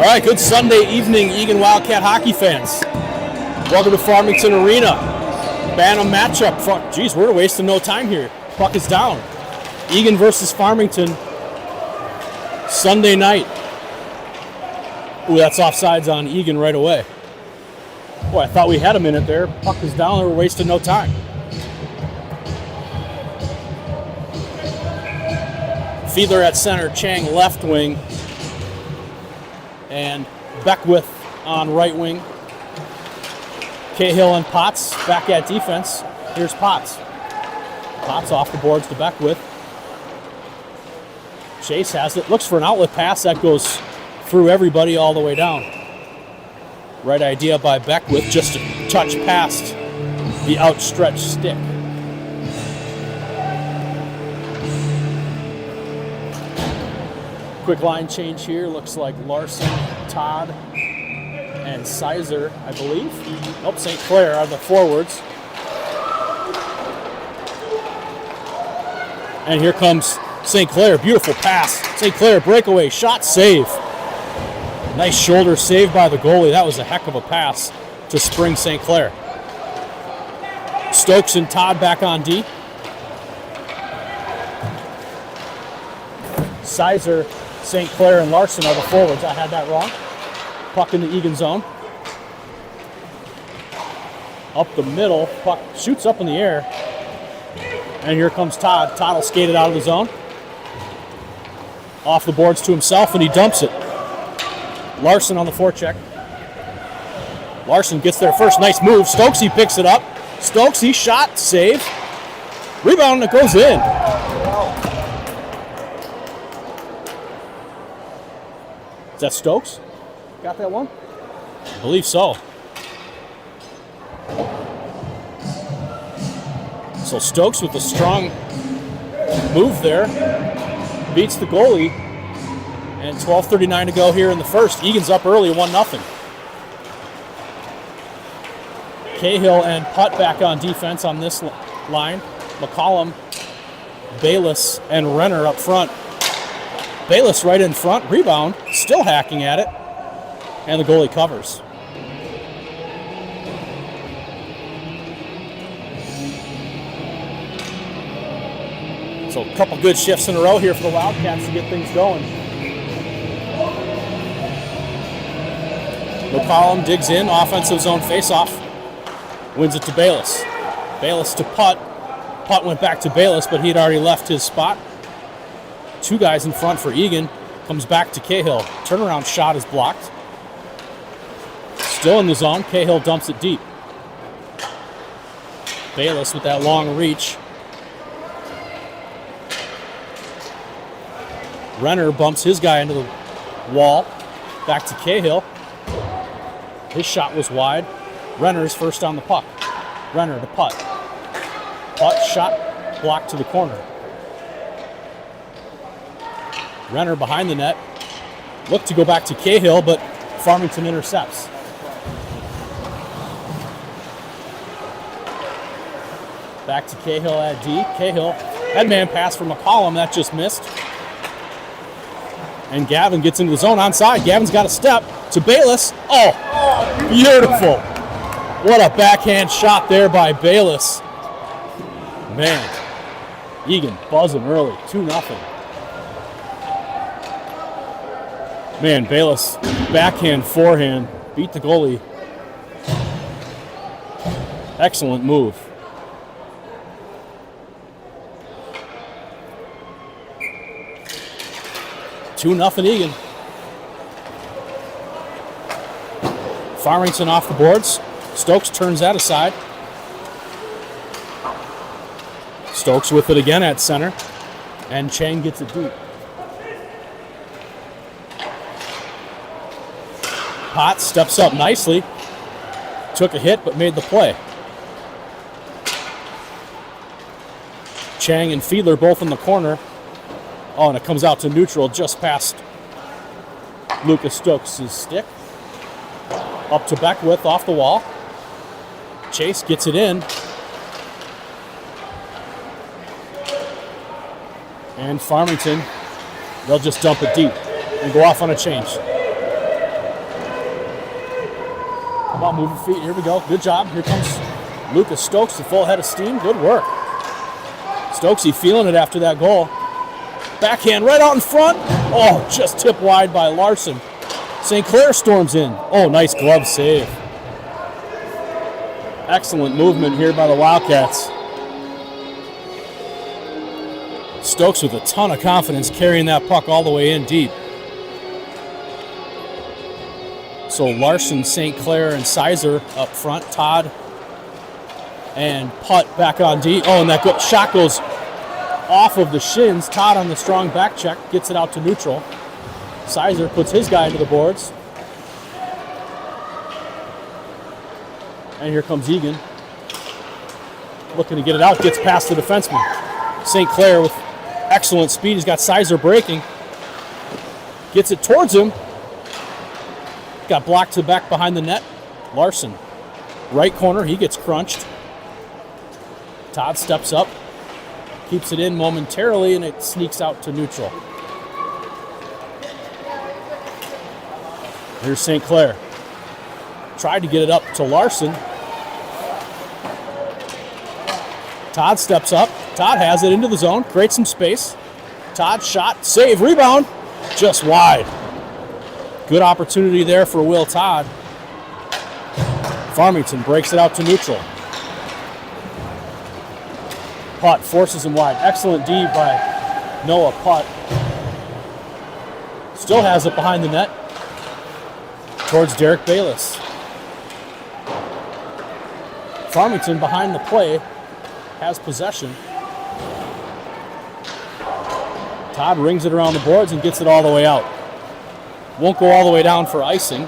All right, good Sunday evening, Eagan Wildcat hockey fans. Welcome to Farmington Arena. Bantam matchup. Geez, we're wasting no time here. Puck is down. Eagan versus Farmington. Sunday night. Ooh, that's offsides on Eagan right away. Boy, I thought we had a minute there. Puck is down, we're wasting no time. Fiedler at center, Chang left wing, and Beckwith on right wing. Cahill and Potts back at defense. Here's Potts. Potts off the boards to Beckwith. Chase has it, looks for an outlet pass that goes through everybody all the way down. Right idea by Beckwith, just to touch past the outstretched stick. Quick line change here. Looks like Larson, Todd, and Sizer, I believe. Nope, St. Clair are the forwards. And here comes St. Clair. Beautiful pass. St. Clair breakaway shot, save. Nice shoulder save by the goalie. That was a heck of a pass to spring St. Clair. Stokes and Todd back on D. Sizer, St. Clair, and Larson are the forwards. I had that wrong. Puck in the Eagan zone. Up the middle. Puck shoots up in the air. And here comes Todd. Todd will skate it out of the zone. Off the boards to himself, and he dumps it. Larson on the forecheck. Larson gets there first. Nice move. Stokes, he picks it up. Stokes, he shot. Save. Rebound, and it goes in. Is that Stokes? Got that one? I believe so. So Stokes with a strong move there. Beats the goalie. And 12:39 to go here in the first. Eagan's up early, 1-0. Cahill and Putt back on defense on this line. McCollum, Bayless, and Renner up front. Bayless right in front, rebound, still hacking at it, and the goalie covers. So a couple good shifts in a row here for the Wildcats to get things going. McCollum digs in, offensive zone faceoff, wins it to Bayless. Bayless to Putt. Putt went back to Bayless, but he had already left his spot. Two guys in front for Eagan. Comes back to Cahill. Turnaround shot is blocked. Still in the zone. Cahill dumps it deep. Bayless with that long reach. Renner bumps his guy into the wall. Back to Cahill. His shot was wide. Renner's first on the puck. Renner to Putt. Putt shot blocked to the corner. Renner behind the net. Looked to go back to Cahill, but Farmington intercepts. Back to Cahill at D. Cahill, headman pass from McCollum, that just missed. And Gavin gets into the zone onside. Gavin's got a step to Bayless. Oh, beautiful. What a backhand shot there by Bayless. Man, Eagan buzzing early, 2-0. Man, Bayless, backhand, forehand, beat the goalie. Excellent move. Two nothing Eagan. Farmington off the boards. Stokes turns that aside. Stokes with it again at center. And Chang gets it deep. Potts steps up nicely. Took a hit, but made the play. Chang and Fiedler both in the corner. Oh, and it comes out to neutral just past Lucas Stokes' stick. Up to Beckwith off the wall. Chase gets it in. And Farmington, they'll just dump it deep and go off on a change. Come on, move your feet. Here we go. Good job. Here comes Lucas Stokes, the full head of steam. Good work. Stokesy feeling it after that goal. Backhand right out in front. Oh, just tipped wide by Larson. St. Clair storms in. Oh, nice glove save. Excellent movement here by the Wildcats. Stokes with a ton of confidence carrying that puck all the way in deep. So Larson, St. Clair, and Sizer up front. Todd and Putt back on D. Oh, and that shot goes off of the shins. Todd on the strong back check gets it out to neutral. Sizer puts his guy into the boards. And here comes Eagan. Looking to get it out, gets past the defenseman. St. Clair with excellent speed. He's got Sizer breaking. Gets it towards him. Got blocked to back behind the net. Larson, right corner, he gets crunched. Todd steps up, keeps it in momentarily, and it sneaks out to neutral. Here's St. Clair. Tried to get it up to Larson. Todd steps up. Todd has it into the zone, creates some space. Todd shot, save, rebound, just wide. Good opportunity there for Will Todd. Farmington breaks it out to neutral. Putt forces him wide. Excellent D by Noah Putt. Still has it behind the net. Towards Derek Bayless. Farmington behind the play has possession. Todd rings it around the boards and gets it all the way out. Won't go all the way down for icing.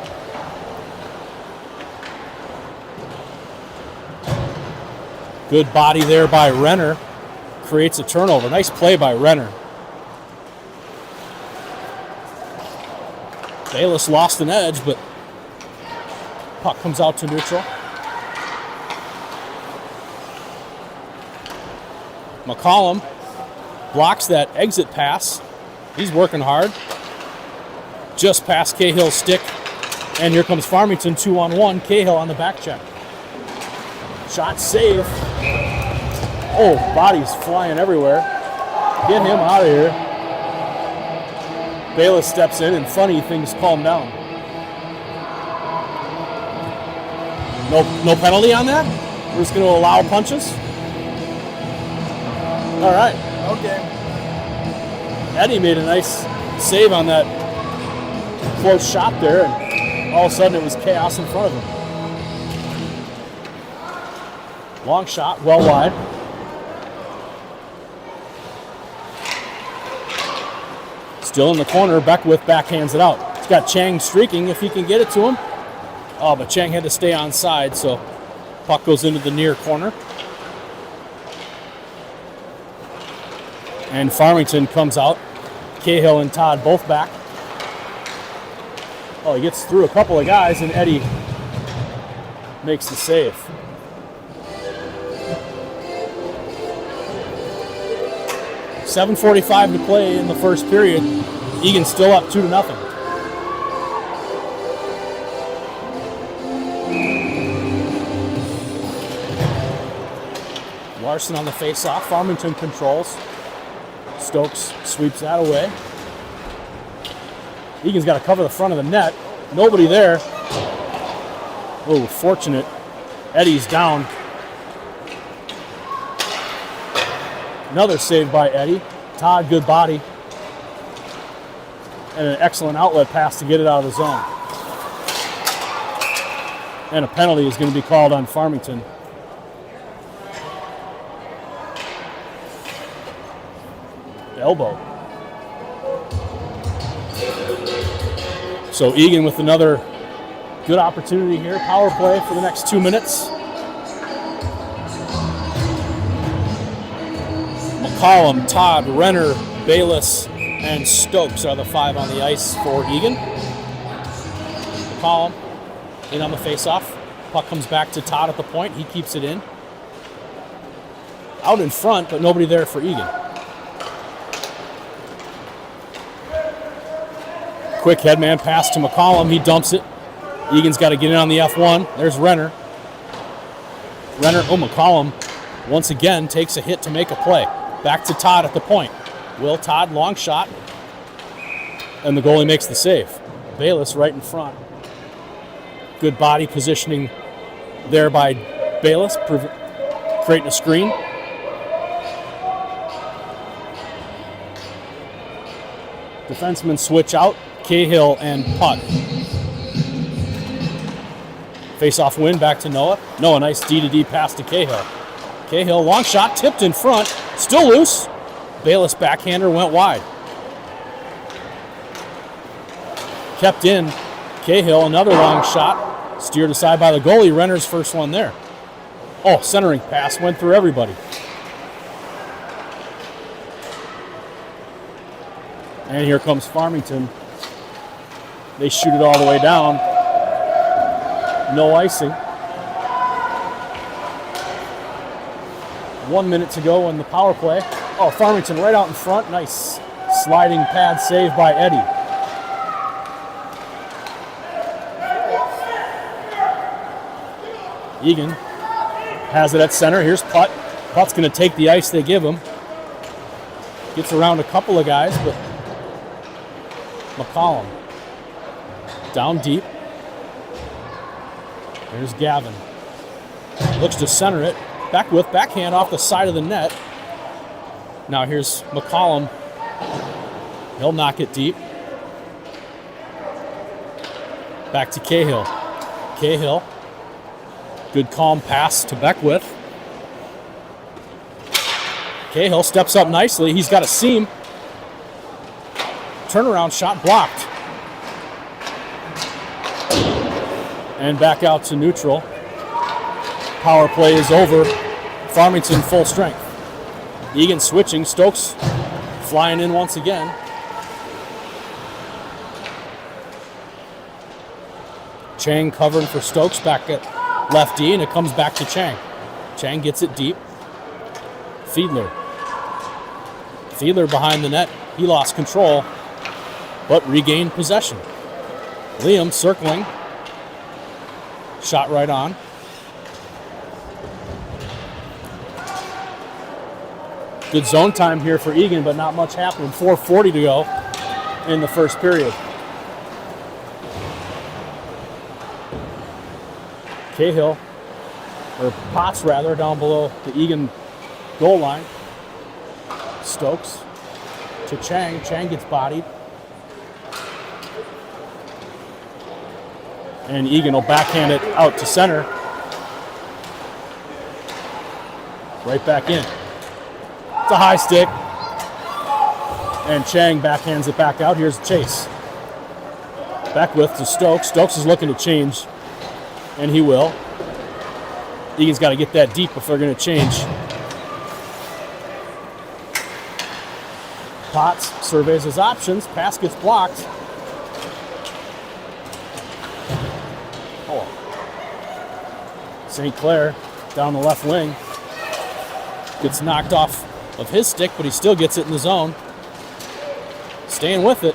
Good body there by Renner. Creates a turnover. Nice play by Renner. Bayless lost an edge, but puck comes out to neutral. McCollum blocks that exit pass. He's working hard. Just past Cahill's stick. And here comes Farmington 2-on-1. Cahill on the back check. Shot save. Oh, bodies flying everywhere. Get him out of here. Bayless steps in, and funny things calm down. No penalty on that? We're just going to allow punches? All right. Okay. Eddie made a nice save on that close shot there, and all of a sudden it was chaos in front of him. Long shot, well wide. Still in the corner, Beckwith backhands it out. He's got Chang streaking if he can get it to him. Oh, but Chang had to stay on side, so puck goes into the near corner. And Farmington comes out. Cahill and Todd both back. Oh, he gets through a couple of guys, and Eddie makes the save. .7:45 to play in the first period. Eagan still up 2-0. Larson on the face-off. Farmington controls. Stokes sweeps that away. Eagan's got to cover the front of the net. Nobody there. Oh, fortunate. Eddie's down. Another save by Eddie. Todd, good body. And an excellent outlet pass to get it out of the zone. And a penalty is going to be called on Farmington. Elbow. So Eagan with another good opportunity here. Power play for the next 2 minutes. McCollum, Todd, Renner, Bayless, and Stokes are the 5 on the ice for Eagan. McCollum in on the faceoff. Puck comes back to Todd at the point. He keeps it in. Out in front, but nobody there for Eagan. Quick headman pass to McCollum. He dumps it. Egan's got to get in on the F1. There's Renner. McCollum once again takes a hit to make a play. Back to Todd at the point. Will Todd, long shot. And the goalie makes the save. Bayless right in front. Good body positioning there by Bayless, creating a screen. Defensemen switch out. Cahill and Putt. Face-off win back to Noah. Noah, nice D-to-D pass to Cahill. Cahill, long shot, tipped in front. Still loose. Bayless backhander went wide. Kept in. Cahill, another long shot. Steered aside by the goalie. Renner's first one there. Oh, centering pass went through everybody. And here comes Farmington. They shoot it all the way down. No icing. 1 minute to go in the power play. Oh, Farmington right out in front. Nice sliding pad save by Eddie. Eagan has it at center. Here's Putt. Putt's going to take the ice they give him. Gets around a couple of guys, but McCollum down deep. There's Gavin. Looks to center it. Backhand off the side of the net. Now here's McCollum. He'll knock it deep. Back to Cahill. Cahill. Good calm pass to Beckwith. Cahill steps up nicely. He's got a seam. Turnaround shot blocked. And back out to neutral. Power play is over. Farmington full strength. Eagan switching. Stokes flying in once again. Chang covering for Stokes back at left D, and it comes back to Chang. Chang gets it deep. Fiedler behind the net. He lost control, but regained possession. Liam circling. Shot right on. Good zone time here for Eagan, but not much happening. 4:40 to go in the first period. Cahill, or Potts rather, down below the Eagan goal line. Stokes to Chang. Chang gets bodied. And Eagan will backhand it out to center. Right back in. It's a high stick. And Chang backhands it back out. Here's Chase. Beckwith to Stokes. Stokes is looking to change. And he will. Eagan's got to get that deep if they're going to change. Potts surveys his options. Pass gets blocked. Oh. St. Clair down the left wing. Gets knocked off of his stick, but he still gets it in the zone. Staying with it.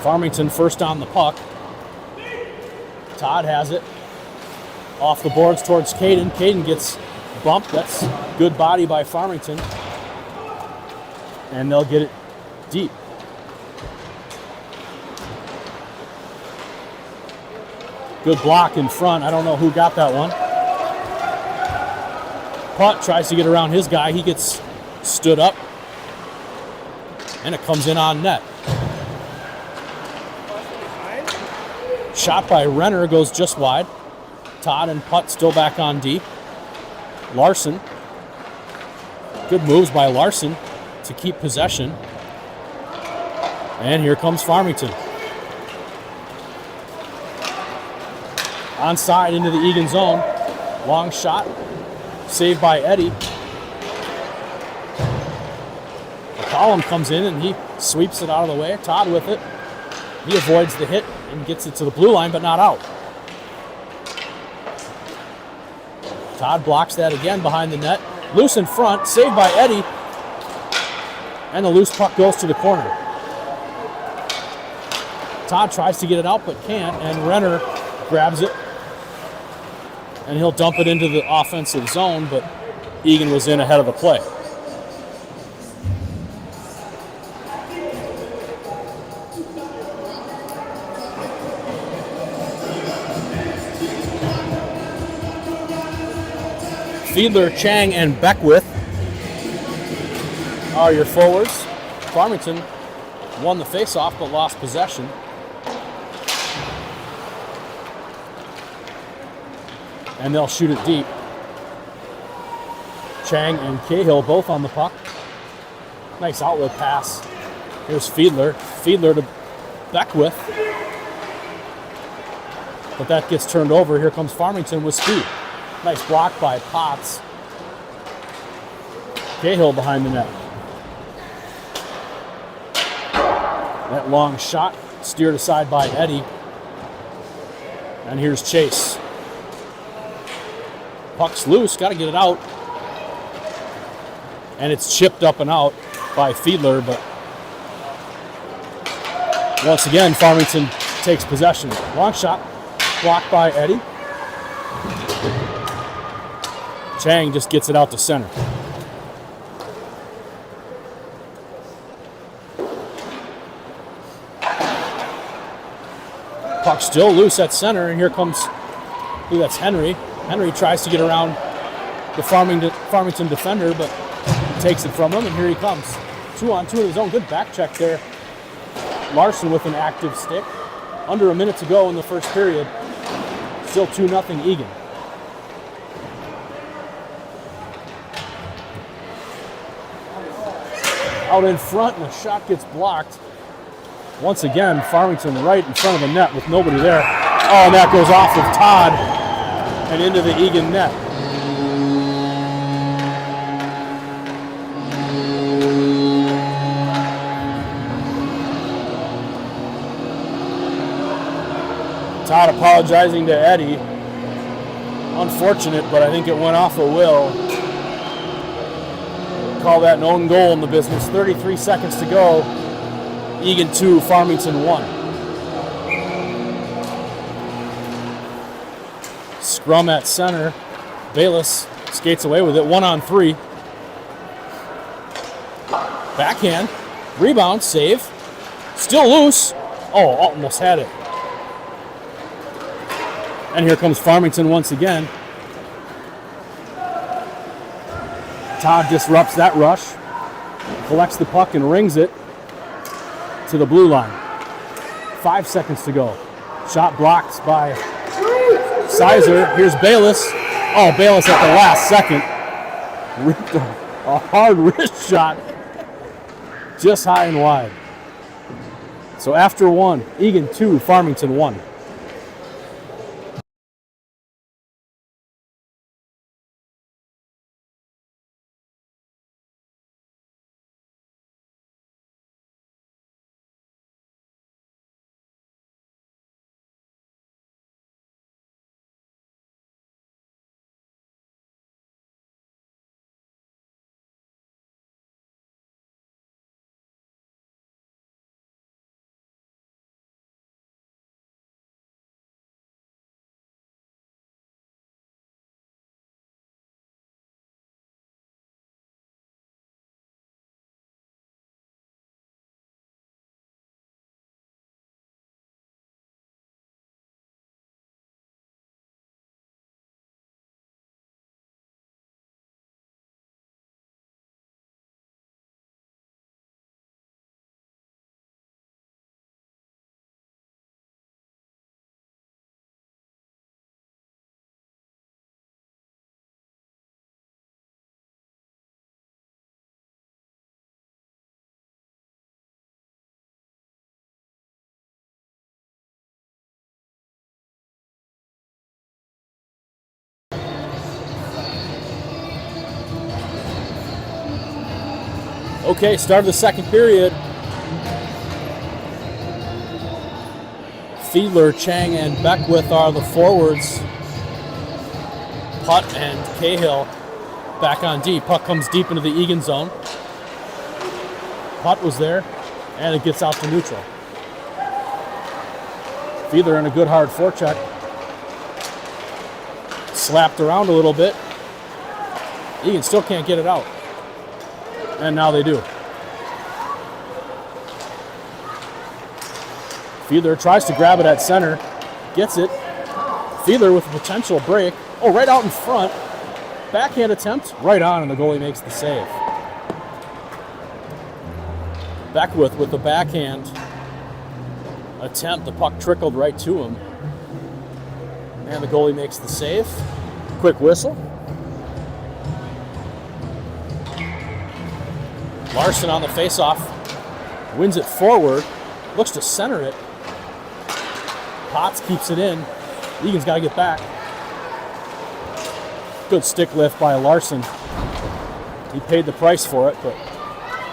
Farmington first on the puck. Todd has it. Off the boards towards Caden. Caden gets bumped. That's good body by Farmington. And they'll get it deep. Good block in front. I don't know who got that one. Putt tries to get around his guy. He gets stood up. And it comes in on net. Shot by Renner goes just wide. Todd and Putt still back on D. Larson. Good moves by Larson to keep possession. And here comes Farmington. Onside into the Eagan zone. Long shot. Saved by Eddie. McCollum comes in and he sweeps it out of the way. Todd with it. He avoids the hit and gets it to the blue line, but not out. Todd blocks that again behind the net. Loose in front, saved by Eddie. And the loose puck goes to the corner. Todd tries to get it out but can't, and Renner grabs it. And he'll dump it into the offensive zone, but Eagan was in ahead of the play. Fiedler, Chang, and Beckwith are your forwards. Farmington won the faceoff but lost possession. And they'll shoot it deep. Chang and Cahill both on the puck. Nice outlet pass. Here's Fiedler. Fiedler to Beckwith. But that gets turned over. Here comes Farmington with speed. Nice block by Potts. Cahill behind the net. That long shot steered aside by Eddie. And here's Chase. Puck's loose, got to get it out. And it's chipped up and out by Fiedler, but once again, Farmington takes possession. Long shot, blocked by Eddie. Chang just gets it out to center. Puck still loose at center, and here comes, I think that's Henry. Henry tries to get around the Farmington defender, but takes it from him, and here he comes. 2-on-2 in his own. Good back check there. Larson with an active stick. Under a minute to go in the first period. Still 2-0 Eagan. Out in front, and the shot gets blocked. Once again, Farmington right in front of the net with nobody there. Oh, and that goes off of Todd and into the Eagan net. Todd apologizing to Eddie. Unfortunate, but I think it went off of Will. Call that an own goal in the business. 33 seconds to go. Eagan 2, Farmington 1. Scrum at center. Bayless skates away with it. 1-on-3. Backhand. Rebound. Save. Still loose. Oh, almost had it. And here comes Farmington once again. Todd disrupts that rush. Collects the puck and rings it to the blue line. 5 seconds to go. Shot blocked by Sizer. Here's Bayless. Oh, Bayless at the last second. Ripped a hard wrist shot just high and wide. So after one, Eagan 2, Farmington 1. Okay, start of the second period. Fiedler, Chang, and Beckwith are the forwards. Putt and Cahill back on D. Puck comes deep into the Eagan zone. Putt was there, and it gets out to neutral. Feather in a good hard forecheck. Slapped around a little bit. Eagan still can't get it out. And now they do. Feather tries to grab it at center. Gets it. Feather with a potential break. Oh, right out in front. Backhand attempt. Right on, and the goalie makes the save. Beckwith with the backhand attempt. The puck trickled right to him. And the goalie makes the save. Quick whistle. Larson on the faceoff. Wins it forward. Looks to center it. Potts keeps it in. Egan's got to get back. Good stick lift by Larson. He paid the price for it, but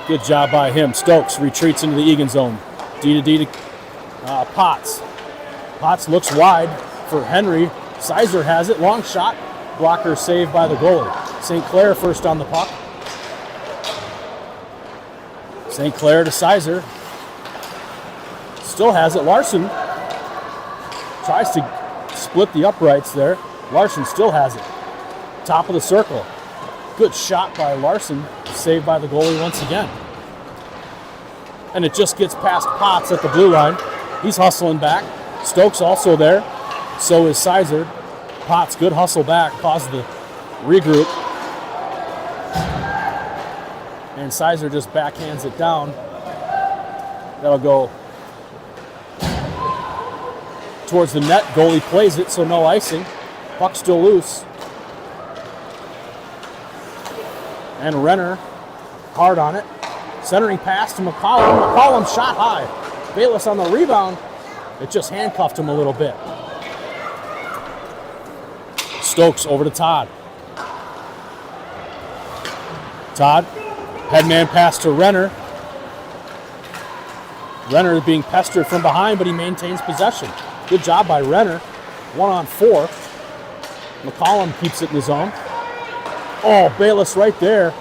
good job by him. Stokes retreats into the Eagan zone. D to D to Potts. Potts looks wide for Henry. Sizer has it. Long shot. Blocker saved by the goalie. St. Clair first on the puck. St. Clair to Sizer. Still has it. Larson tries to split the uprights there. Larson still has it. Top of the circle. Good shot by Larson. Saved by the goalie once again. And it just gets past Potts at the blue line. He's hustling back. Stokes also there. So is Sizer. Potts, good hustle back. Caused the regroup. And Sizer just backhands it down. That'll go towards the net. Goalie plays it, so no icing. Puck still loose. And Renner hard on it. Centering pass to McCollum. McCollum shot high. Bayless on the rebound. It just handcuffed him a little bit. Stokes over to Todd. Todd, headman pass to Renner. Renner being pestered from behind, but he maintains possession. Good job by Renner. 1-on-4. McCollum keeps it in the zone. Oh, Bayless right there.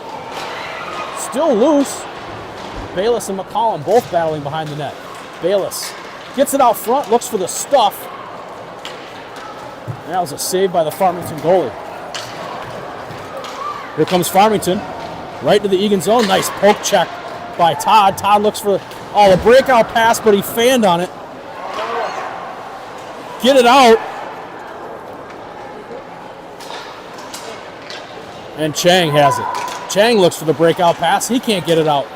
Still loose. Bayless and McCollum both battling behind the net. Bayless gets it out front, looks for the stuff. And that was a save by the Farmington goalie. Here comes Farmington. Right to the Eagan zone. Nice poke check by Todd. Todd looks for the breakout pass, but he fanned on it. Get it out. And Chang has it. Chang looks for the breakout pass. He can't get it out.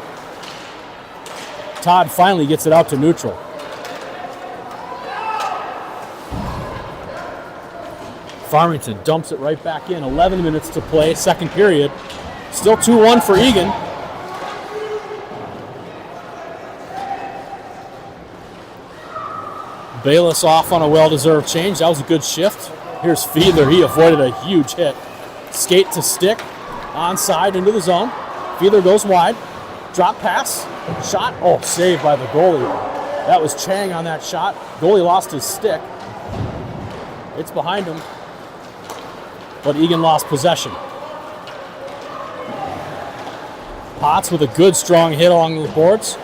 Todd finally gets it out to neutral. Farmington dumps it right back in. 11 minutes to play, second period. Still 2-1 for Eagan. Bayless off on a well-deserved change. That was a good shift. Here's Fiedler. He avoided a huge hit. Skate to stick. Onside into the zone. Fiedler goes wide. Drop pass. Shot. Oh, saved by the goalie. That was Chang on that shot. Goalie lost his stick. It's behind him. But Eagan lost possession. Potts with a good strong hit along the boards.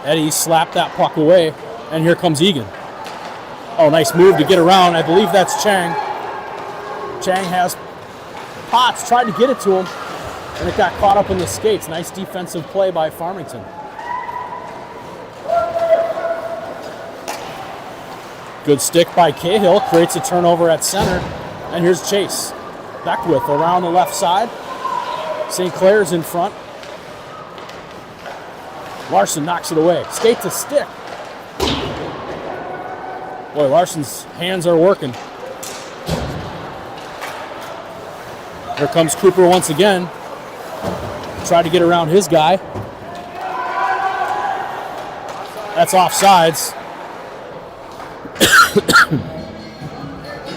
Eddie slapped that puck away, and here comes Eagan. Oh, nice move to get around. I believe that's Chang. Chang has Potts, tried to get it to him, and it got caught up in the skates. Nice defensive play by Farmington. Good stick by Cahill, creates a turnover at center, and here's Chase. Beckwith around the left side. St. Clair's in front. Larson knocks it away. Skate to stick. Boy, Larson's hands are working. Here comes Cooper once again. Try to get around his guy. That's offsides.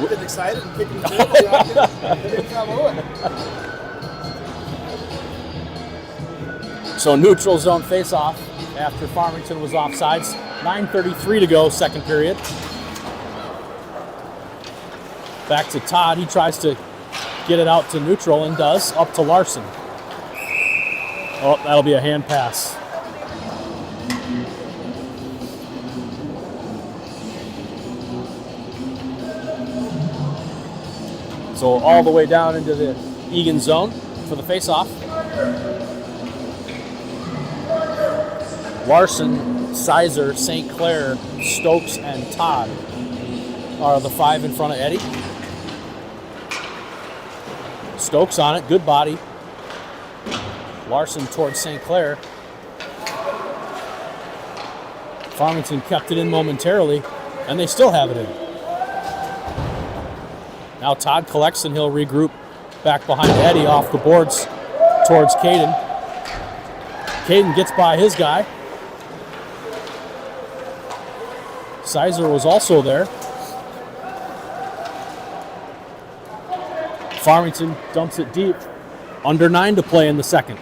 We're getting excited and kicking the table. So neutral zone face-off after Farmington was offsides. 9:33 to go, second period. Back to Todd. He tries to get it out to neutral and does. Up to Larson. Oh, that'll be a hand pass. So all the way down into the Eagan zone for the face-off. Larson, Sizer, St. Clair, Stokes, and Todd are the 5 in front of Eddie. Stokes on it, good body. Larson towards St. Clair. Farmington kept it in momentarily, and they still have it in. Now Todd collects and he'll regroup back behind Eddie off the boards towards Caden. Caden gets by his guy. Sizer was also there. Farmington dumps it deep. Under 9 to play in the second.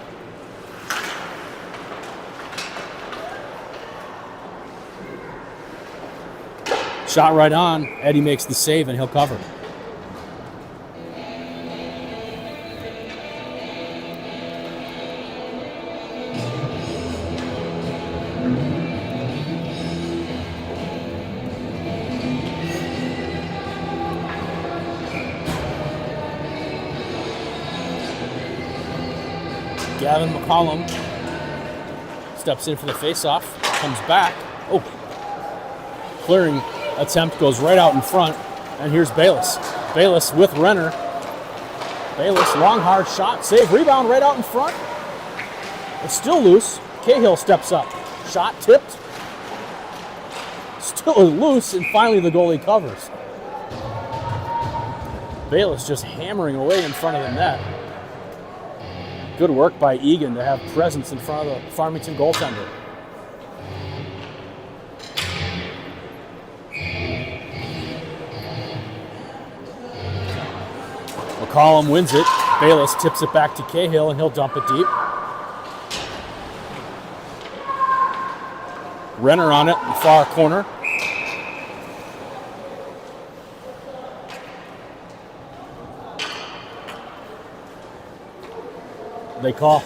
Shot right on. Eddie makes the save and he'll cover. Gavin McCollum steps in for the face-off, comes back. Oh, clearing attempt goes right out in front, and here's Bayless. Bayless with Renner. Bayless, long, hard shot, save, rebound right out in front. It's still loose. Cahill steps up. Shot tipped. Still loose, and finally the goalie covers. Bayless just hammering away in front of the net. Good work by Eagan to have presence in front of the Farmington goaltender. McCollum wins it. Bayless tips it back to Cahill, and he'll dump it deep. Renner on it in the far corner. They call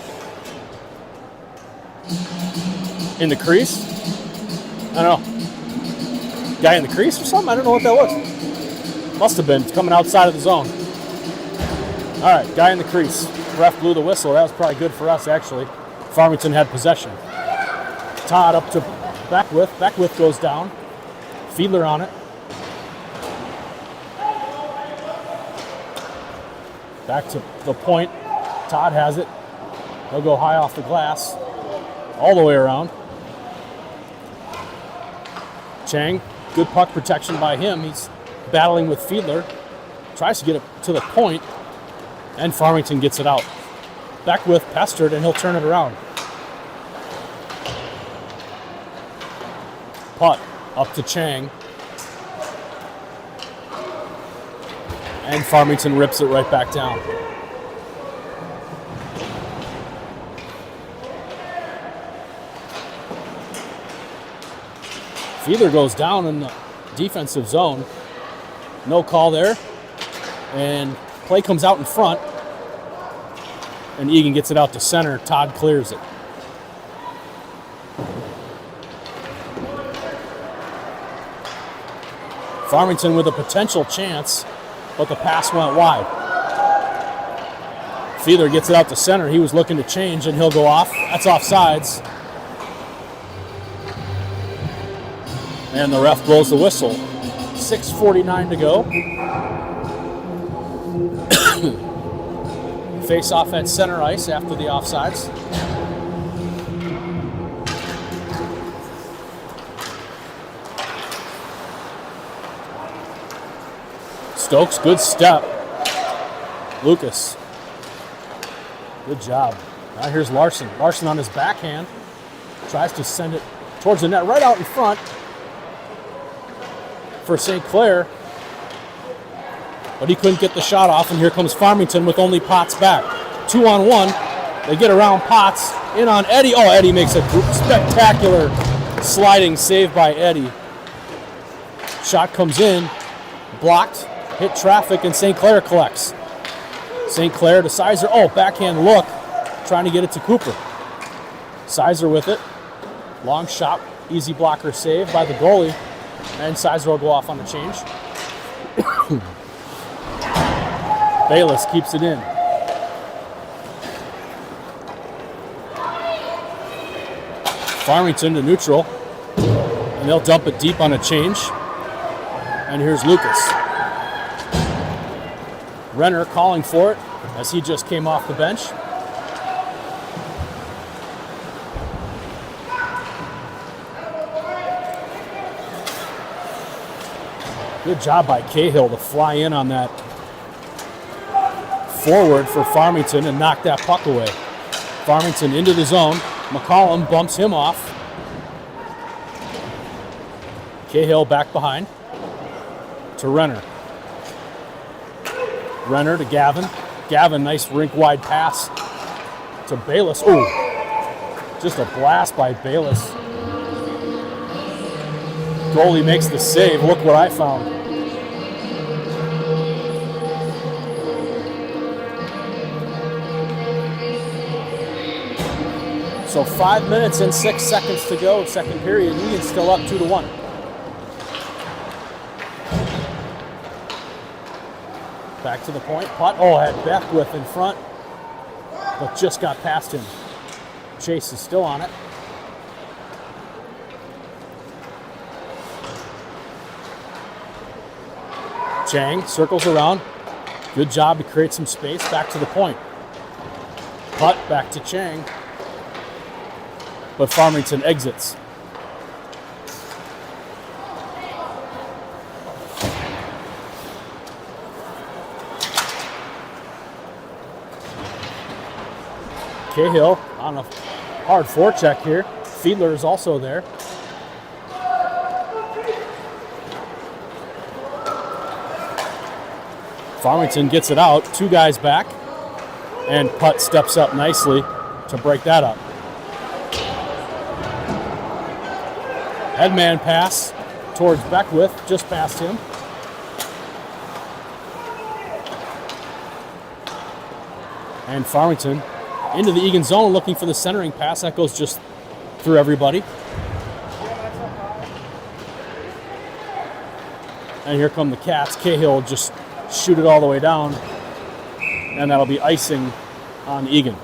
in the crease. I don't know. Guy in the crease or something? I don't know what that was. Must have been. It's coming outside of the zone. All right, guy in the crease. Ref blew the whistle. That was probably good for us, actually. Farmington had possession. Todd up to Beckwith. Beckwith goes down. Fiedler on it. Back to the point. Todd has it. He'll go high off the glass, all the way around. Chang, good puck protection by him. He's battling with Fiedler. Tries to get it to the point, and Farmington gets it out. Beckwith pestered, and he'll turn it around. Putt up to Chang. And Farmington rips it right back down. Fiedler goes down in the defensive zone. No call there. And play comes out in front. And Eagan gets it out to center. Todd clears it. Farmington with a potential chance, but the pass went wide. Fiedler gets it out to center. He was looking to change, and he'll go off. That's offsides. And the ref blows the whistle. 6:49 to go. Face off at center ice after the offsides. Stokes, good step. Lucas. Good job. Now here's Larson. Larson on his backhand. Tries to send it towards the net right out in front. For St. Clair, but he couldn't get the shot off, and here comes Farmington with only Potts back. 2-on-1, they get around Potts, in on Eddie. Oh, Eddie makes a spectacular sliding save by Eddie. Shot comes in, blocked, hit traffic, and St. Clair collects. St. Clair to Sizer, oh, backhand look, trying to get it to Cooper. Sizer with it. Long shot, easy blocker save by the goalie. And Sizer will go off on the change. Bayless keeps it in. Farmington to neutral. And they'll dump it deep on a change. And here's Lucas. Renner calling for it as he just came off the bench. Good job by Cahill to fly in on that forward for Farmington and knock that puck away. Farmington into the zone. McCollum bumps him off. Cahill back behind to Renner. Renner to Gavin. Gavin, nice rink-wide pass to Bayless. Ooh, just a blast by Bayless. Goalie makes the save. Look what I found. So 5 minutes and 6 seconds to go, second period. Eagan's still up 2-1. Back to the point. Putt. Oh, had Beckwith in front, but just got past him. Chase is still on it. Chang circles around. Good job to create some space. Back to the point. Putt back to Chang. But Farmington exits. Cahill on a hard forecheck here. Fiedler is also there. Farmington gets it out. Two guys back. And Putt steps up nicely to break that up. Headman pass towards Beckwith, just past him. And Farmington into the Eagan zone looking for the centering pass. That goes just through everybody. And here come the Cats. Cahill just shoot it all the way down. And that'll be icing on Eagan.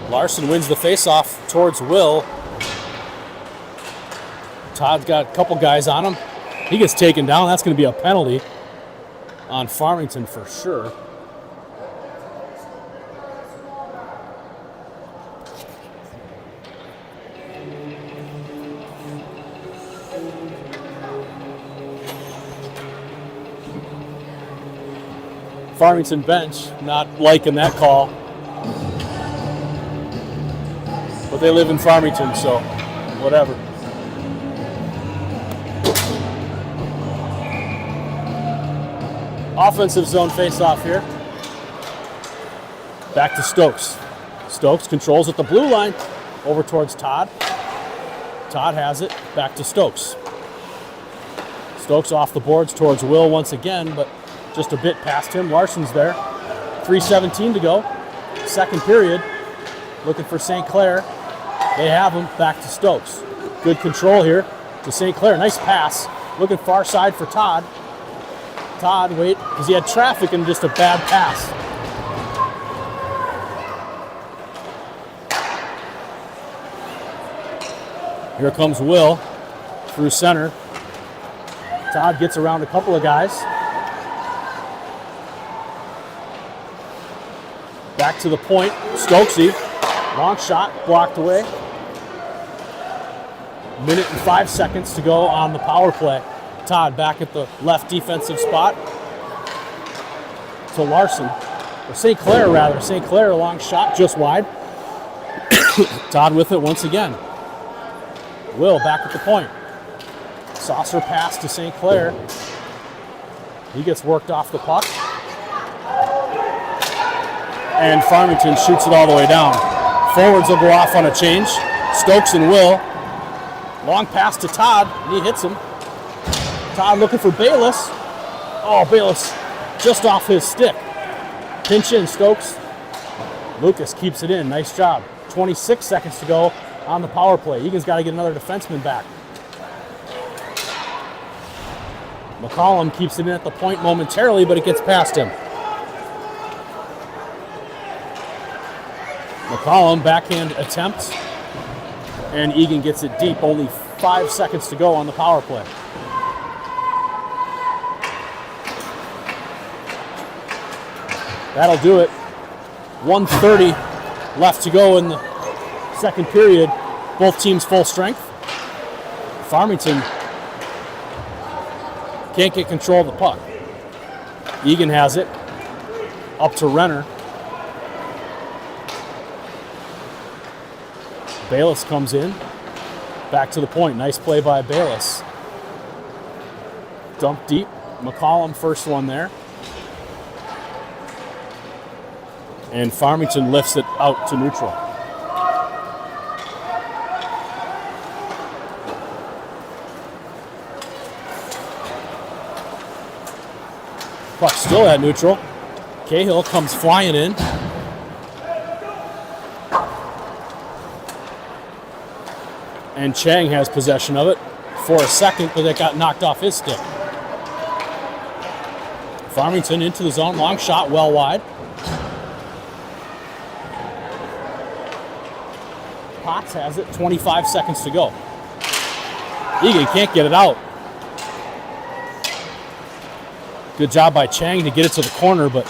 Larson wins the faceoff towards Will. Todd's got a couple guys on him. He gets taken down. That's going to be a penalty on Farmington for sure. Farmington bench not liking that call. But they live in Farmington, so whatever. Offensive zone face-off here. Back to Stokes. Stokes controls at the blue line. Over towards Todd. Todd has it. Back to Stokes. Stokes off the boards towards Will once again, but just a bit past him. Larson's there. 3:17 to go. Second period. Looking for St. Clair. They have him. Back to Stokes. Good control here to St. Clair. Nice pass. Looking far side for Todd. Todd, wait, because he had traffic and just a bad pass. Here comes Will through center. Todd gets around a couple of guys. Back to the point. Stokesy. Long shot, blocked away. Minute and 5 seconds to go on the power play. Todd back at the left defensive spot to Larson. Or St. Clair, rather. St. Clair, a long shot, just wide. Todd with it once again. Will back at the point. Saucer pass to St. Clair. He gets worked off the puck. And Farmington shoots it all the way down. Forwards will go off on a change. Stokes and Will. Long pass to Todd, and he hits him. Todd looking for Bayless. Oh, Bayless just off his stick. Pinch in, Stokes. Lucas keeps it in. Nice job. 26 seconds to go on the power play. Egan's got to get another defenseman back. McCollum keeps it in at the point momentarily, but it gets past him. McCollum, backhand attempt, and Eagan gets it deep. Only 5 seconds to go on the power play. That'll do it. 1:30 left to go in the second period. Both teams full strength. Farmington can't get control of the puck. Eagan has it. Up to Renner. Bayless comes in. Back to the point. Nice play by Bayless. Dump deep. McCollum first one there. And Farmington lifts it out to neutral. Puck still at neutral. Cahill comes flying in. And Chang has possession of it for a second, but it got knocked off his stick. Farmington into the zone, long shot, well wide. Potts has it, 25 seconds to go. Eagan can't get it out. Good job by Chang to get it to the corner, but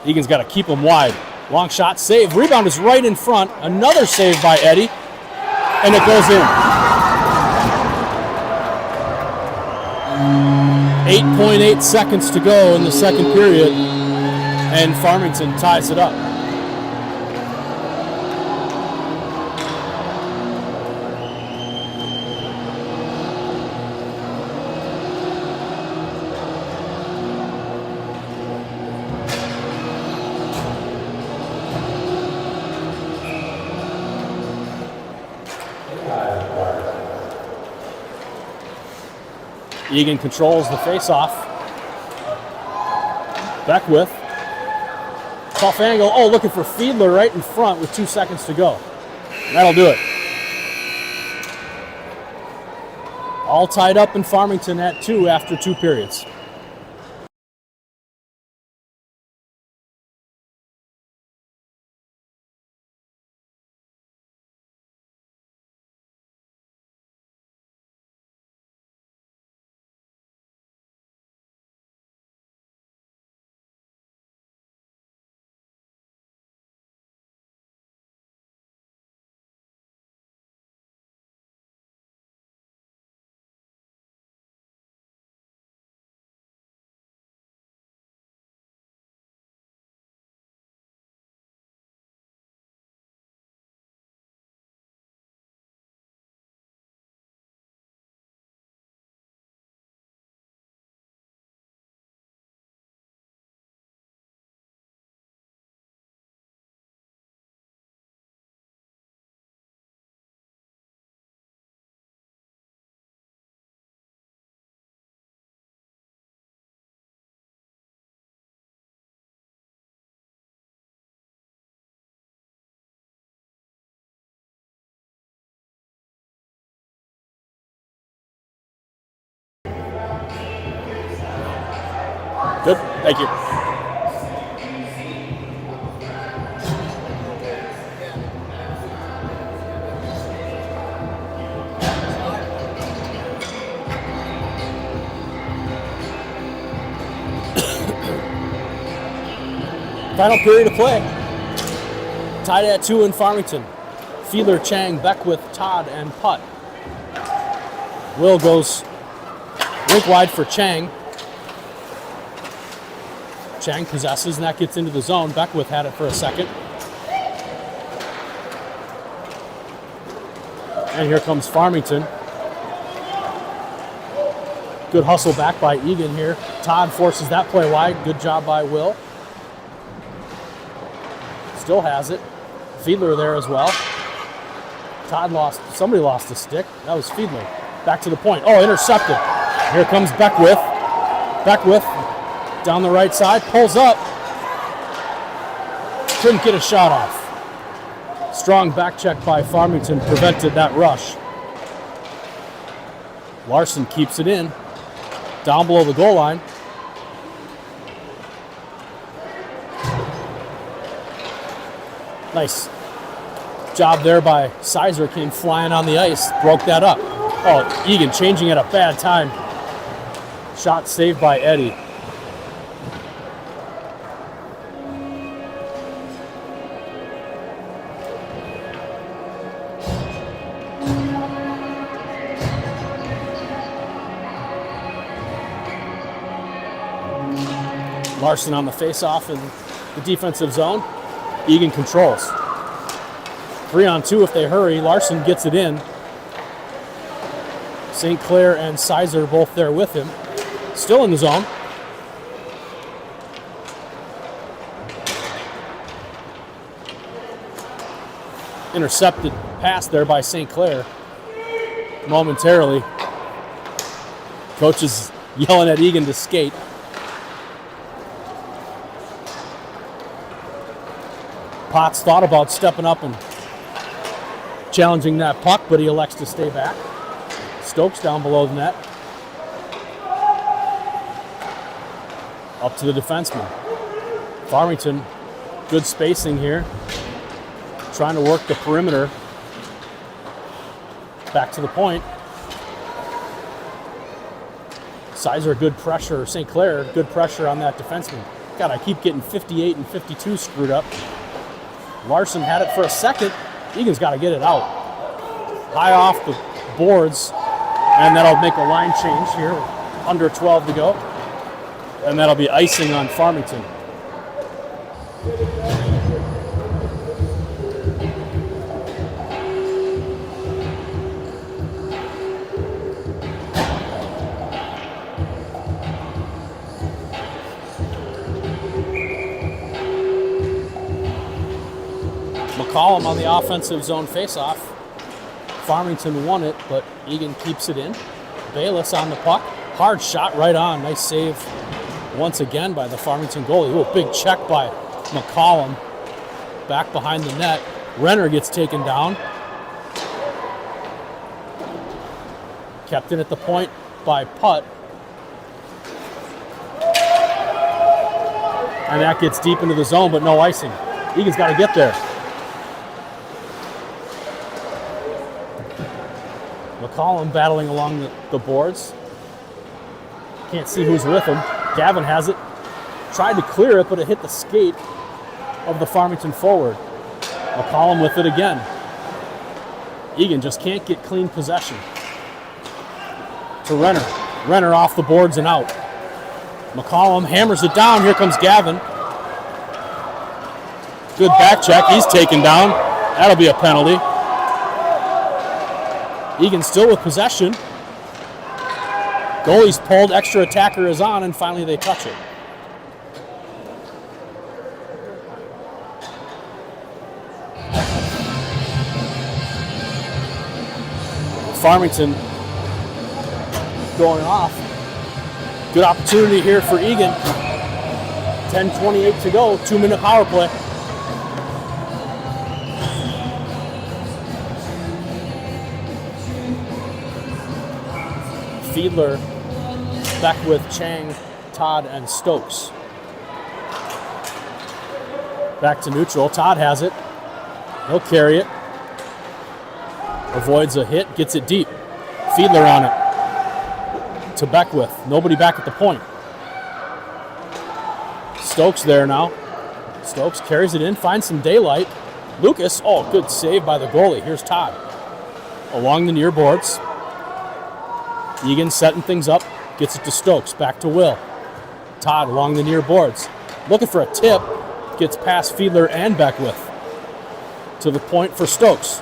Egan's got to keep him wide. Long shot, save. Rebound is right in front. Another save by Eddie, and it goes in. 8.8 seconds to go in the second period, and Farmington ties it up. Eagan controls the face-off. Beckwith. Tough angle. Oh, looking for Fiedler right in front with 2 seconds to go. That'll do it. All tied up in Farmington at 2 after 2 periods. Good, thank you. Final period of play. Tied at 2 in Farmington. Fiedler, Chang, Beckwith, Todd, and Putt. Will goes rink wide for Chang. Chang possesses, and that gets into the zone. Beckwith had it for a second. And here comes Farmington. Good hustle back by Eagan here. Todd forces that play wide. Good job by Will. Still has it. Fiedler there as well. Somebody lost a stick. That was Fiedler. Back to the point. Oh, intercepted. Here comes Beckwith. Beckwith down the right side, pulls up. Couldn't get a shot off. Strong back check by Farmington prevented that rush. Larson keeps it in. Down below the goal line. Nice job there by Sizer. Came flying on the ice, broke that up. Oh, Eagan changing at a bad time. Shot saved by Eddie. Larson on the face-off in the defensive zone. Eagan controls. 3-on-2 if they hurry. Larson gets it in. St. Clair and Sizer both there with him. Still in the zone. Intercepted pass there by St. Clair. Momentarily. Coach is yelling at Eagan to skate. Potts thought about stepping up and challenging that puck, but he elects to stay back. Stokes down below the net. Up to the defenseman. Farmington, good spacing here. Trying to work the perimeter. Back to the point. Sizer, good pressure. St. Clair, good pressure on that defenseman. God, I keep getting 58 and 52 screwed up. Larson had it for a second. Eagan's got to get it out. High off the boards, and that'll make a line change here. Under 12 to go. And that'll be icing on Farmington. McCollum on the offensive zone faceoff. Farmington won it, but Eagan keeps it in. Bayless on the puck. Hard shot right on. Nice save once again by the Farmington goalie. Ooh, big check by McCollum. Back behind the net. Renner gets taken down. Kept in at the point by Putt. And that gets deep into the zone, but no icing. Eagan's got to get there. McCollum battling along the boards. Can't see who's with him. Gavin has it. Tried to clear it, but it hit the skate of the Farmington forward. McCollum with it again. Eagan just can't get clean possession. To Renner. Renner off the boards and out. McCollum hammers it down. Here comes Gavin. Good back check. He's taken down. That'll be a penalty. Eagan still with possession. Goalie's pulled, extra attacker is on, and finally they touch it. Farmington going off. Good opportunity here for Eagan. 10:28 to go, 2-minute power play. Fiedler, Beckwith, Chang, Todd, and Stokes. Back to neutral. Todd has it. He'll carry it. Avoids a hit, gets it deep. Fiedler on it. To Beckwith. Nobody back at the point. Stokes there now. Stokes carries it in, finds some daylight. Lucas, oh, good save by the goalie. Here's Todd. Along the near boards. Eagan setting things up, gets it to Stokes, back to Will. Todd along the near boards. Looking for a tip, gets past Fiedler and Beckwith. To the point for Stokes.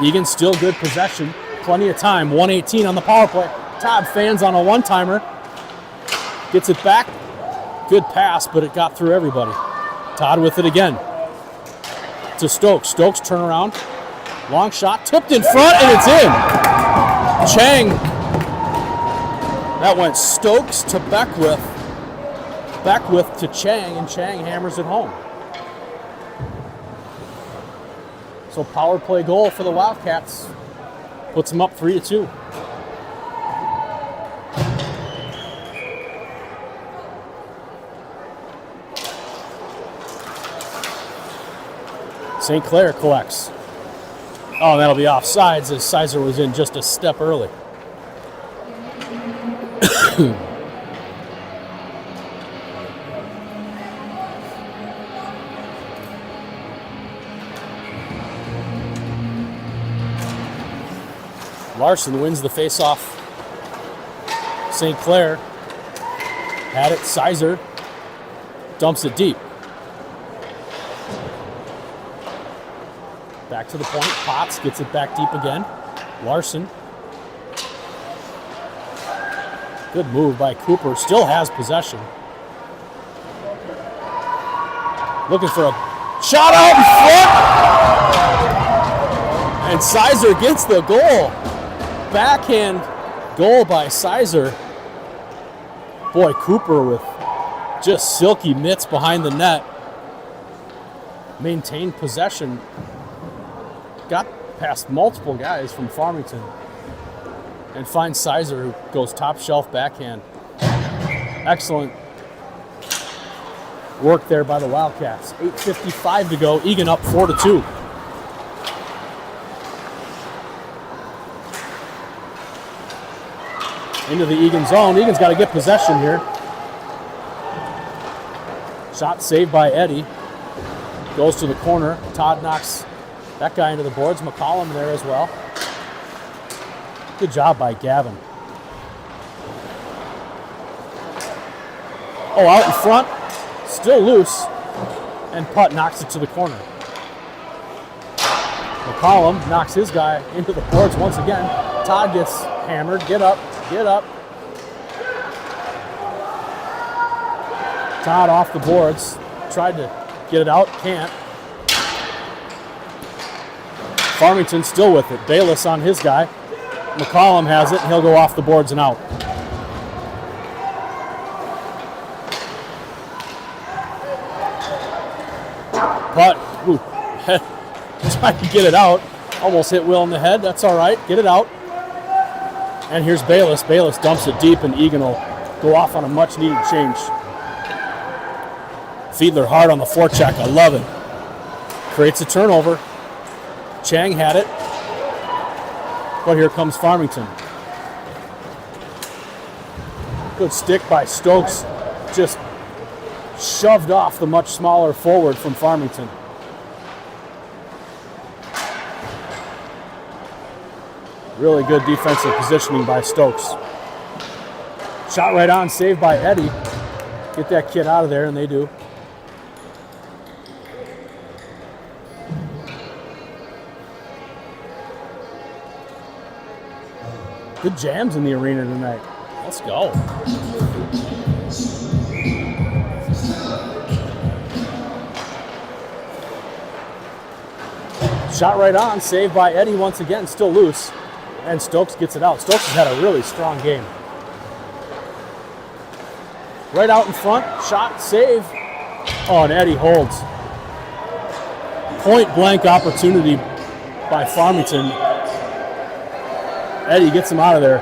Eagan still good possession, plenty of time, 1:18 on the power play. Todd fans on a one-timer, gets it back. Good pass, but it got through everybody. Todd with it again. To Stokes. Stokes turnaround. Long shot. Tipped in front, and it's in. Chang. That went Stokes to Beckwith. Beckwith to Chang, and Chang hammers it home. So power play goal for the Wildcats. Puts them up 3-2. St. Clair collects. Oh, that'll be offsides as Sizer was in just a step early. Larson wins the faceoff. St. Clair had it. Sizer dumps it deep. Back to the point. Potts gets it back deep again. Larson. Good move by Cooper. Still has possession. Looking for a shot out in front. And Sizer gets the goal. Backhand goal by Sizer. Boy, Cooper with just silky mitts behind the net. Maintained possession. Got past multiple guys from Farmington. And finds Sizer, who goes top shelf backhand. Excellent work there by the Wildcats. 8:55 to go. Eagan up 4-2. Into the Eagan zone. Eagan's got to get possession here. Shot saved by Eddie. Goes to the corner. Todd knocks that guy into the boards. McCollum there as well. Good job by Gavin. Oh, out in front. Still loose. And Putt knocks it to the corner. McCollum knocks his guy into the boards once again. Todd gets hammered. Get up. Get up. Todd off the boards. Tried to get it out. Can't. Farmington still with it. Bayless on his guy. McCollum has it, and he'll go off the boards and out. But, trying to get it out. Almost hit Will in the head. That's all right. Get it out. And here's Bayless. Bayless dumps it deep, and Eagan will go off on a much-needed change. Fiedler hard on the forecheck. I love it. Creates a turnover. Chang had it. But here comes Farmington. Good stick by Stokes. Just shoved off the much smaller forward from Farmington. Really good defensive positioning by Stokes. Shot right on, saved by Eddie. Get that kid out of there, and they do. Good jams in the arena tonight. Let's go. Shot right on, saved by Eddie once again, still loose. And Stokes gets it out. Stokes has had a really strong game. Right out in front, shot, save. Oh, and Eddie holds. Point blank opportunity by Farmington. Eddie gets him out of there.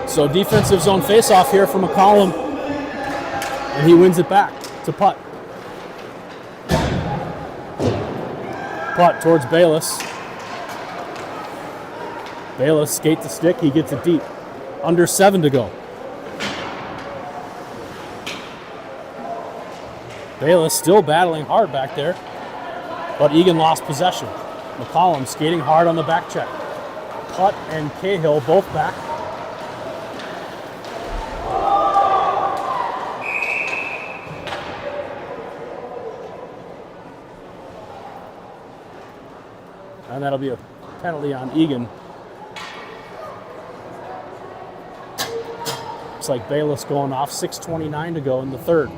So defensive zone face-off here from McCollum. And he wins it back to Putt. Putt towards Bayless. Bayless skate the stick. He gets it deep. Under 7 to go. Bayless still battling hard back there, but Eagan lost possession. McCollum skating hard on the back check. Putt and Cahill both back. And that'll be a penalty on Eagan. Looks like Bayless going off, 6:29 to go in the third.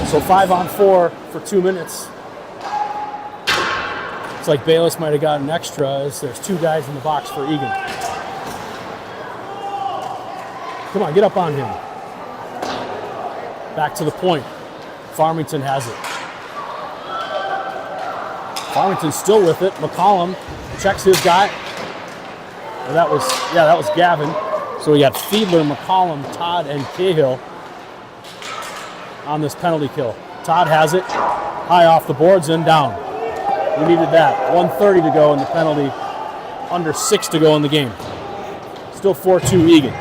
So 5-on-4 for 2 minutes. It's like Bayless might have gotten extra as there's 2 guys in the box for Eagan. Come on, get up on him. Back to the point. Farmington has it. Farmington's still with it. McCollum checks his guy. And that was Gavin. So we got Fiedler, McCollum, Todd, and Cahill on this penalty kill. Todd has it, high off the boards and down. We needed that. 1:30 to go in the penalty, under 6 to go in the game. Still 4-2 Eagan.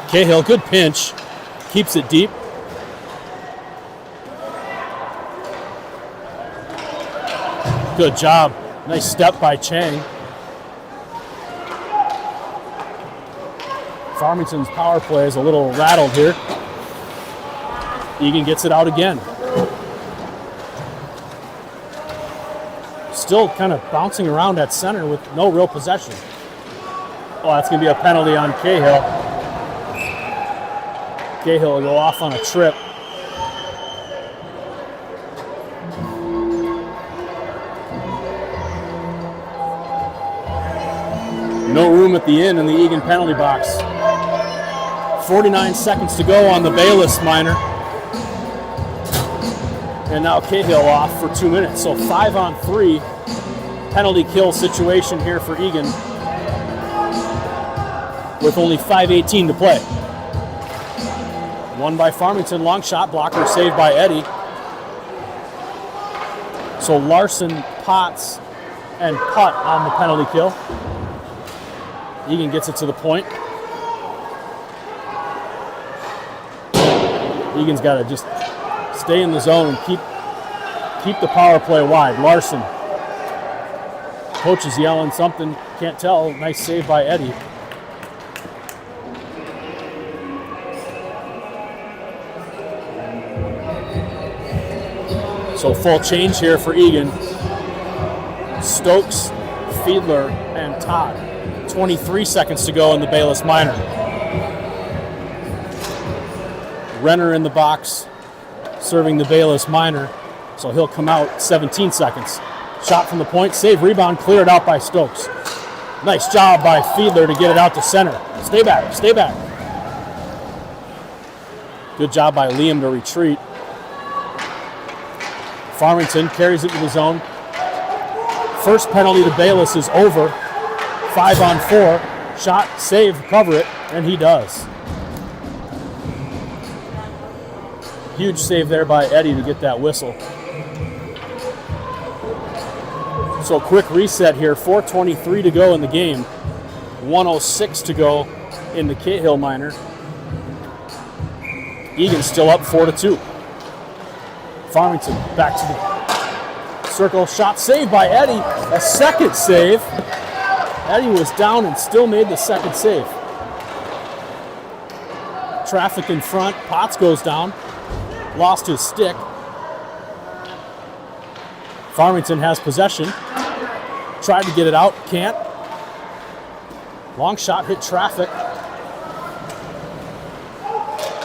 Cahill, good pinch, keeps it deep. Good job. Nice step by Chang. Farmington's power play is a little rattled here. Eagan gets it out again. Still kind of bouncing around at center with no real possession. Oh, that's going to be a penalty on Cahill. Cahill will go off on a trip. No room at the end in the Eagan penalty box. 49 seconds to go on the Bayless minor. And now Cahill off for 2 minutes. So 5-on-3 penalty kill situation here for Eagan with only 5:18 to play. Won by Farmington, long shot, blocker saved by Eddie. So Larson, Potts, and Putt on the penalty kill. Eagan gets it to the point. Eagan's got to just stay in the zone, keep the power play wide. Larson. Coach is yelling something, can't tell. Nice save by Eddie. So full change here for Eagan. Stokes, Fiedler, and Todd. 23 seconds to go in the Bayless minor. Renner in the box, serving the Bayless minor, so he'll come out 17 seconds. Shot from the point, save, rebound, cleared out by Stokes. Nice job by Fiedler to get it out to center. Stay back, stay back. Good job by Liam to retreat. Farmington carries it to the zone. First penalty to Bayless is over. 5-on-4, shot, save, cover it, and he does. Huge save there by Eddie to get that whistle. So quick reset here, 4:23 to go in the game. 1:06 to go in the Cahill minor. Eagan still up 4-2. Farmington back to the circle, shot saved by Eddie. A second save. Eddie was down and still made the second save. Traffic in front, Potts goes down. Lost his stick. Farmington has possession. Tried to get it out, can't. Long shot hit traffic.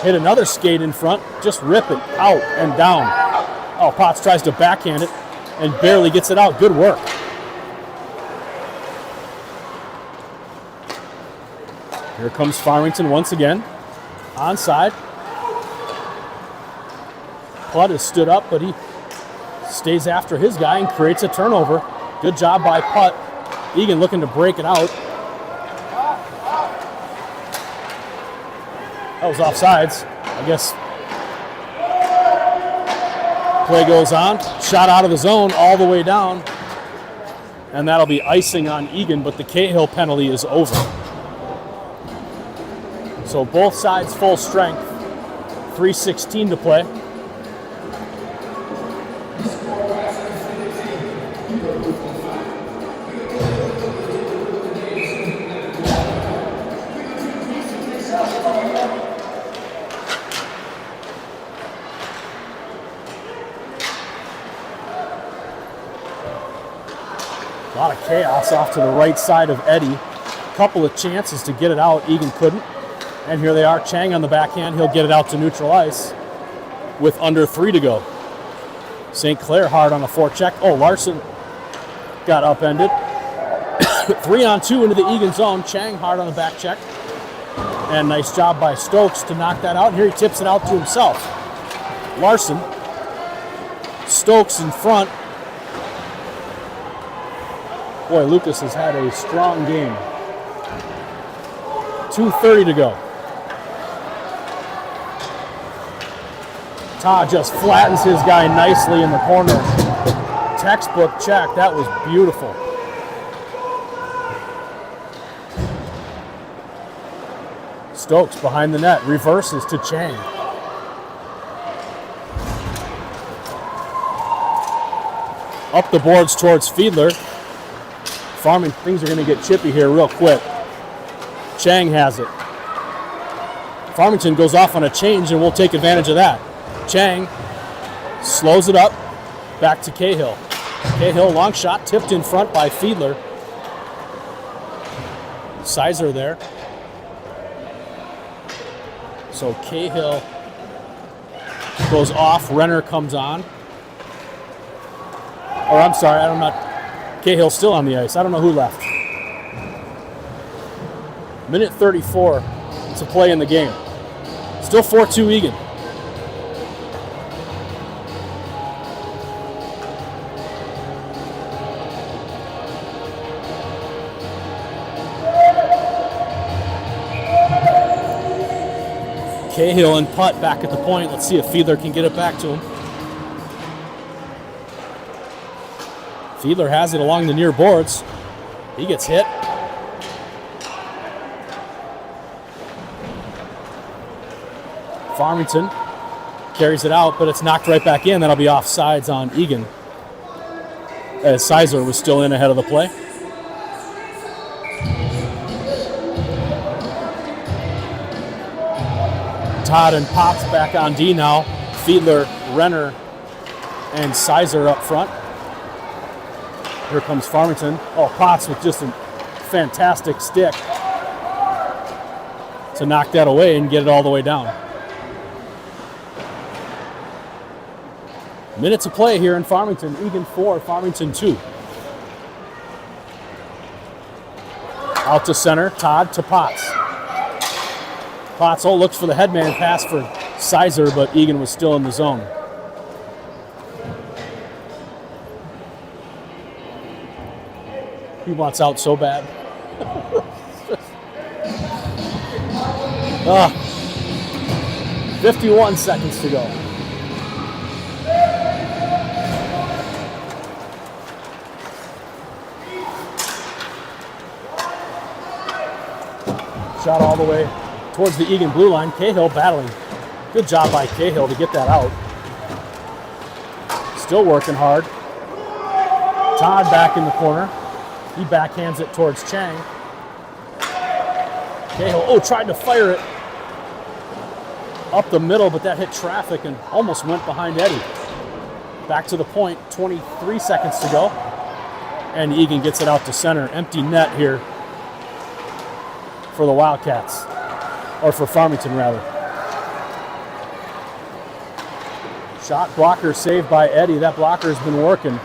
Hit another skate in front, just rip it out and down. Oh, Potts tries to backhand it and barely gets it out. Good work. Here comes Farmington once again. Onside. Putt has stood up, but he stays after his guy and creates a turnover. Good job by Putt. Eagan looking to break it out. That was offsides. I guess Play goes on. Shot out of the zone all the way down. And that'll be icing on Eagan, but the Cahill penalty is over. So both sides full strength. 3:16 to play. A lot of chaos off to the right side of Eddie. Couple of chances to get it out. Eagan couldn't. And here they are. Chang on the backhand. He'll get it out to neutral ice with under 3 to go. St. Clair hard on a forecheck. Oh, Larson got upended. 3-on-2 into the Eagan zone. Chang hard on the back check. And nice job by Stokes to knock that out. And here he tips it out to himself. Larson. Stokes in front. Boy, Lucas has had a strong game. 2:30 to go. Todd just flattens his guy nicely in the corner. Textbook check. That was beautiful. Stokes behind the net. Reverses to Chang. Up the boards towards Fiedler. Farming, things are going to get chippy here real quick. Chang has it. Farmington goes off on a change, and we'll take advantage of that. Chang slows it up, back to Cahill. Cahill, long shot, tipped in front by Fiedler. Sizer there. So Cahill goes off, Renner comes on. Or I'm sorry, I'm not. Cahill's still on the ice. I don't know who left. Minute 34 to play in the game. Still 4-2 Eagan. Cahill and putt back at the point. Let's see if Fiedler can get it back to him. Fiedler has it along the near boards. He gets hit. Farmington carries it out, but it's knocked right back in. That'll be offsides on Eagan, as Sizer was still in ahead of the play. Todd and Potts back on D now. Fiedler, Renner, and Sizer up front. Here comes Farmington. Oh, Potts with just a fantastic stick to knock that away and get it all the way down. Minutes of play here in Farmington. Eagan 4, Farmington 2. Out to center, Todd to Potts. Potts looks for the headman pass for Sizer, but Eagan was still in the zone. He wants out so bad. 51 seconds to go. Shot all the way towards the Eagan blue line. Cahill battling. Good job by Cahill to get that out. Still working hard. Todd back in the corner. He backhands it towards Chang. Cahill, tried to fire it up the middle, but that hit traffic and almost went behind Eddie. Back to the point, 23 seconds to go. And Eagan gets it out to center. Empty net here for the Wildcats. Or for Farmington, rather. Shot blocker saved by Eddie. That blocker's been working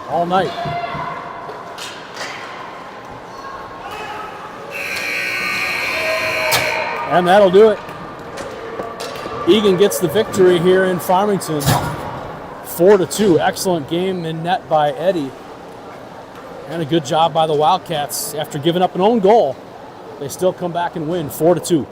all night. And that'll do it. Eagan gets the victory here in Farmington. 4-2. Excellent game in net by Eddie. And a good job by the Wildcats. After giving up an own goal, they still come back and win 4-2.